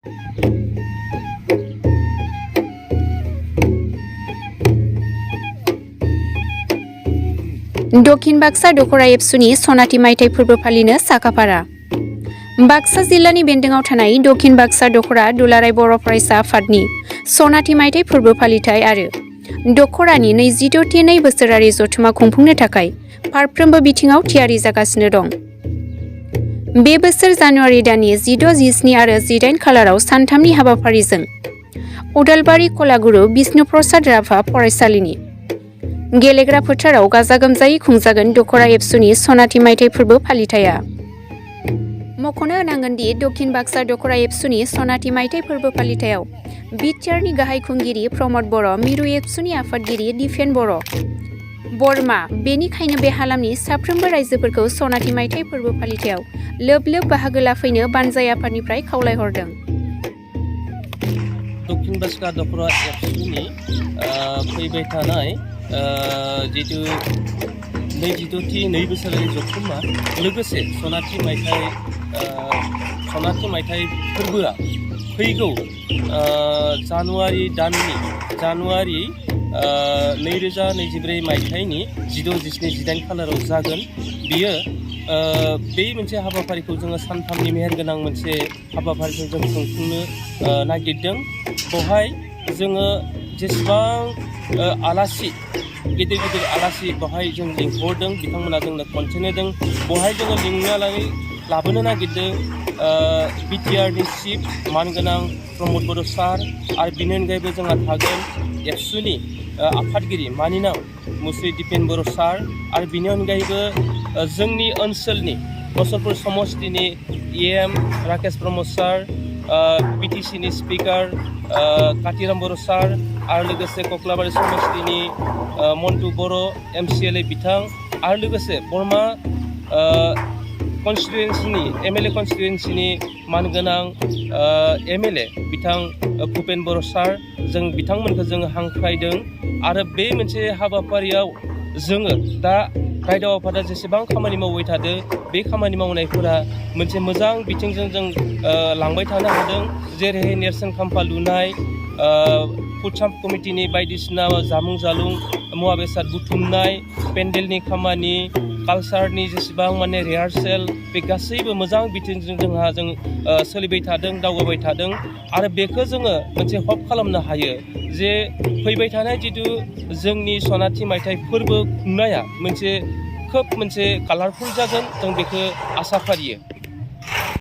दक्षिण बाक्सा दख'र एबसुनि सनाथि मायथाइ फोरबो फालिनो साखाफारा। बाक्सा जिल्लानि बेन्दोङाव थानाय दक्षिण बाक्सा दख'रा दुलाराय बर' फरायसा आफादनि सनाथि मायथाइ फोरबो फालिथाय आरो दख'रानि 22 बोसोरारि जथुमा खुंफुंनो थाखाय फारफ्रोमबो बिथिङाव थियारि जागासिनो दं। बे बोसोर जानुवारि दाननि 16, 17 आरो 18 खालाराव सानथामनि हाबाफारिजों उदालबारि कलागुरु बिष्णु प्रसाद राभा फरायसालिनि गेलेग्रा फोथाराव गाजा गोमजायै खुंजागोन दख'रा एबसुनि सनाथि मायथाइ फोरबो फालिथाया। मख'नो होनांगोन दि दक्षिण बाक्सा दख'रा एबसुनि सनाथि मायथाइ फोरबो फालिथायाव बिटिआरनि गाहाय खुंगिरि प्रमद बर', मिरु एबसुनि आफादगिरि दिपेन बर' बरमा, बेनिखायनो बे हालामनि साफ्रोमबो रायजोफोरखौ सनाथि मायथाइ फोरबो फालिथायाव लोब लोब बाहागो लाफैनो बानजाय आफादनिफ्राय खावलायहरदों। दक्षिण बाक्सा दख'रा एबसुनि फैबाय थानाय जितु 22 बोसोरारि जथुम्मा लोगोसे सनाथि मायथाइ फोरबोआ फैगौ जानुवारि 2024 मायथाइनि 16, 17, 18 खालाराव जागोन। बियो बे मोनसे हाबाफारिखौ जोङो सानथामनि मेहेरगोनां मोनसे हाबाफारिखौ जों खुंफुंनो नागिरदों। बेवहाय जोङो जेसेबां आलासि गिदिर आलासि बेवहाय जों लिंहरदों, बिथांमोना जोंनो कन्टेक्ट होदों। बेवहाय जोङो लिंनानै लाबोनो नागिरदों बिटिआरनि चिफ मानगोनां प्रमद बर' सार, आरो बिनि अनगायैबो जोंहा थागोन एबसुनि आफादगिरि मानिनां मुस्रि दिपेन बर' सार, आरो बिनि अनगायैबो जोंनि ओनसोलनि मुसलपुर समस्तिनि एम राकेश प्रमद सार, बिटिसिनि स्पिकार कातिराम बर' सार, आरो लोगोसे कक्लाबारि समस्तिनि मन्टु बर' MCLA बिथां, आरो लोगोसे बरमा कनस्टिटुवेन्सिनि MLA कनस्टिटुवेन्सिनि मानगोनां MLA बिथां भुपेन बर' सार, जों बिथांमोनखौ जोङो हांख्रायदों। आरो बे मोनसे हाबाफारियाव जोङो दा रायदाव आफादा जेसेबां खामानि मावबाय थादों, बे खामानि मावनायफोरा मोनसे मोजां बिथिंजों जों लांबाय थानो हादों। जेरैहाय नेरसोन खाम्फा लुनाय, फुड साम्प कमिटिनि बायदिसिना जामुं जालुं मुवा बेसाद बुथुमनाय, पेन्डेलनि खामानि, कालसारनि जेसेबां रिहार्सेल, बे गासैबो मोजां बिथिंजों जों सोलिबाय थादों, दावगाबाय थादों। आरो बेखौ जोङो मोनसे हप खालामनो हायो जे फैबाय थानाय जितु जोंनि सनाथि मायथाइ फोरबो खुंनाया खोब मोनसे कालारफुल जागोन, जों बेखौ आसा फारियो।